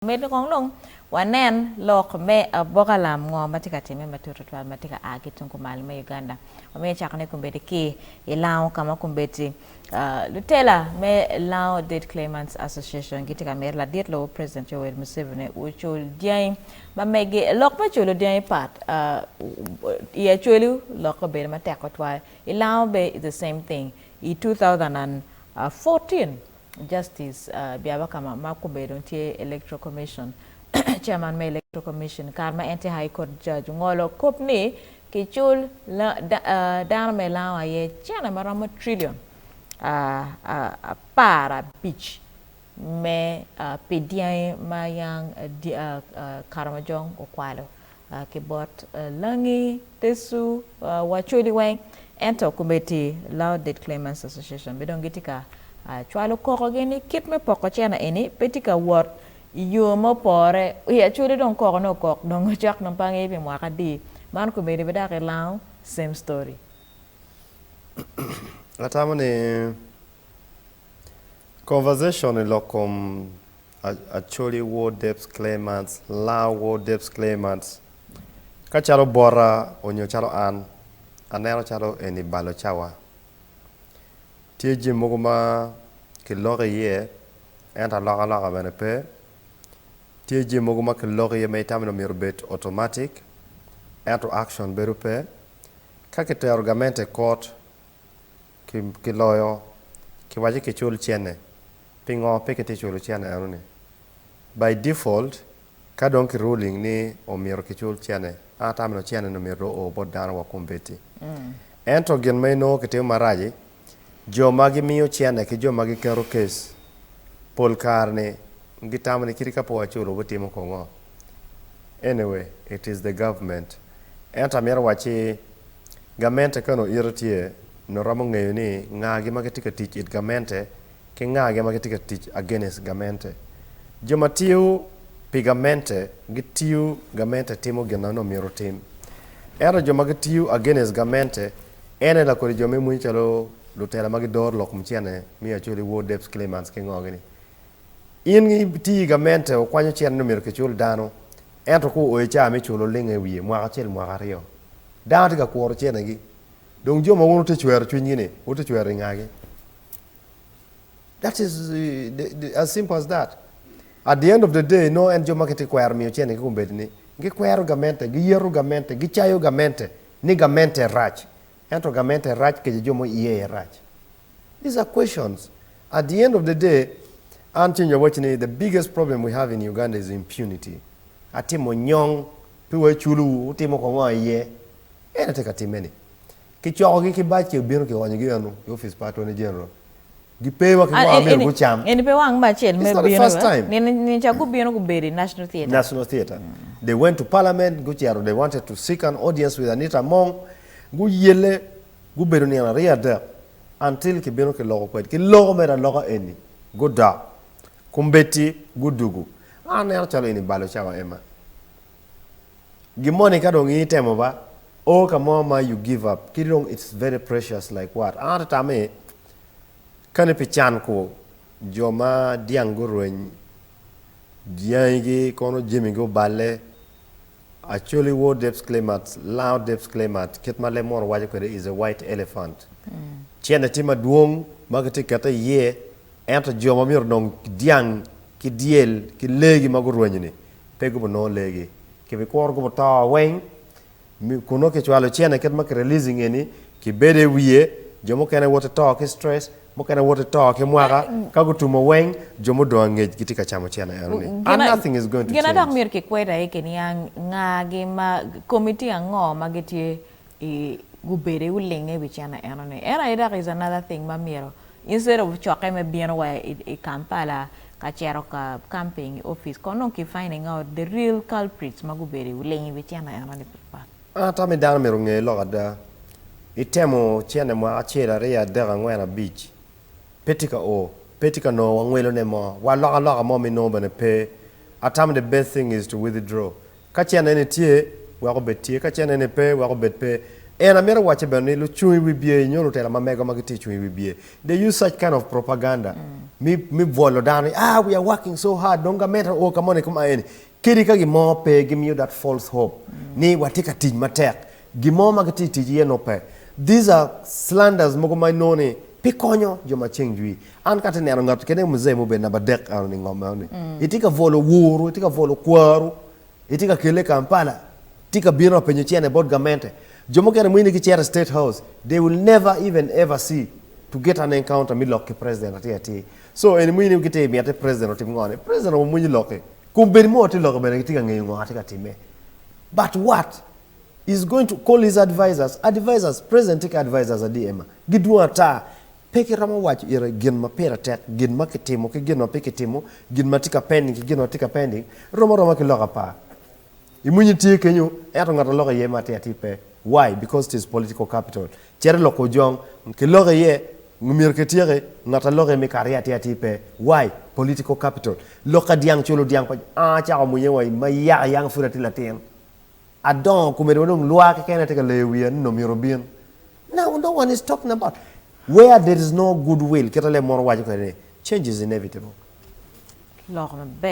Made kong long wanen lok me bogalam ngo matika time matutwa matika agitun kumal me Uganda me chakane kumbeti ki ilao kama kumbeti lutela me lao Debt Claimants Association gitika me la det lo President Yoweri Museveni Ocul Dyangi ma mege lok ma chulo Dyangi pat ya chulo lok be mateka twa ilao be the same thing in 2014 Justice biaba kama makumbe don tie Electoral Commission chairman me Electoral Commission karma ente High Court judge ngolo kopni kichul Dano me lawa ye chana maramo trillion para beach me pedian mayang karamajong okwalo kibot Langi Teso wachuli wang ento kumbeti Lao Debt Claimants Association bidon gitika chwalo koko gini kit me poko chena ini petika word yo mo pore ya chuli don koko no kok don chak no pangi pi mwaka di man ko bedi beda ke lao same story atamane conversation lokom Acoli war debt claimants Lao war debt claimants ka chalo bora onyo chalo anero chalo eni balo chawa tieji moguma ke lori ye enta loga bene pe tieji moguma ke lori ye me tamino mirbet automatic ento action beru pe kake te argumente court ki loyo ki waje ke chul chene pingo pe ke te chul chene anune by default ka don ki ruling ni o miro ke chul chene atamino chene no miro o bodano wa kumbeti ento gen me no ke te maraji jo magi miyo chene ki jo magi kero case pol karne gitamani kirika po achulo butimo kongo anyway it is the government enta mero wachi gamente kano irtie no ramo ngeyo ni ngagi magitika teach it gamente ki ngagi magitika teach against gamente jo matiu pigamente gitiu gamente timo genano mero tim era jo magitiu against gamente ene la ko jo memu chalo lutela magi dor lok mchiane mi Acoli war debt claimants ke ngogini in ti gamente o kwanyo chien no mer ke chul Dano ento ko o cha mi chulo linge wiye mwaka chel mwaka riyo Dano ga kworo chien gi dong jo ma wono te chwer chunyine o te chwer ngagi that is as simple as that at the end of the day no en jo makete kwer mi chien ko bedni gi kwero gamente gi yero gamente gi chayo gamente ni gamente rach ento gamente rach ke jomo iye rach. These are questions. At the end of the day, you're watching the biggest problem we have in Uganda is impunity. Atimo nyong, piwe chulu, utimo kwa iye. Ena teka timeni. Kichoko ki bachi bino ki wanyi anu, office pato ni general. Gipewa ki kwa amir kucham. Eni pewa ang bachel me bino. It's not the first time. Ni chaku bino kuberi National Theatre. National Theatre. They went to Parliament, guchiaro. They wanted to seek an audience with Anita Mong. Gu yele gu beru ni ana riada until ki beno ke logo kwet ki logo mera logo eni gu da kumbeti gu dugu ana chalo ini balo chawa ema gimoni ka dong itemo ba o kama ma you give up kilong it's very precious like what ata tame kane pichan ko joma diangu rueny Dyangi kono jimi go balle Acoli war debt claimants, Lao debt claimants, kitmale mor waje kwede is a white elephant. Chiene tima duong magati kata ye enta joma mir nong diang ki diel ki legi magurwenyini pego no legi ki be kor go ta wen mi kuno ke chwalo chiene kitma ke releasing eni ki bede wiye jomo kene wote talk stress mo kene wote talk mwaka kago tumo wen jomo do ngej kitika chamo chiene and nothing is going to change. Gena dak mir ke kweda eke ni ngagi ma committee ango magiti gubere ulenge bichana erone era is another thing mamiro instead of choke me bien way Kampala ka chero ka camping office kono ki finding out the real culprits magubere ulenge bichana erone ata me Dano mero nge logada itemo chiene mo achira ria daga ngwena beach petika no wangwelo ne mo wa loga mo mi no bane pe atam the best thing is to withdraw ka chiene ne tie wa ko betie ka chiene ne pe wa ko bet pe And I made watch about lu chui we be nyolo tela mamega magiti chui we be. They use such kind of propaganda. Me volo down. We are working so hard. Don't matter. Oh, come on, come on. Kiri ka gimo pe give you that false hope. Ni watika tij matek. Gimo magiti tij no pe. These are slanders mogo mai noni. Pikonyo joma chengjui. An kate ne ngat kene muze mo be na badek an ngoma ni. Itika volo wuru, itika volo kwaru. Itika kele Kampala. Tika biro penye chene board gamente. Jomo kene mwini ki chair State House. They will never even ever see to get an encounter mi loke president ati. So en mwini ukite mi ate president ati ngone. President mo mwini loke. Kumbeni mo ati loke bene kitika ngeyongo ati katime. But what is going to call his advisors, president take advisors adi ema. Gidwa ta peke rama watch ira gin ma pera tek gin ma kitimo ke gin ma peke timo gin ma tika pending ke gin ma tika pending roma ke loka pa. Imunyi tie kenyu eto ngata loka ye mate ati pe. Why? Because it is political capital. Chere loko jong ke loka ye ngumir ke tiere ngata loka me kare ati pe. Why? Political capital. Loka diang chulo diang pa cha munye wa maya yang furati latin. Adon kumere wonong lwa ke kena teka lewian no mirobien. Now no one is talking about where there is no goodwill. Change is inevitable.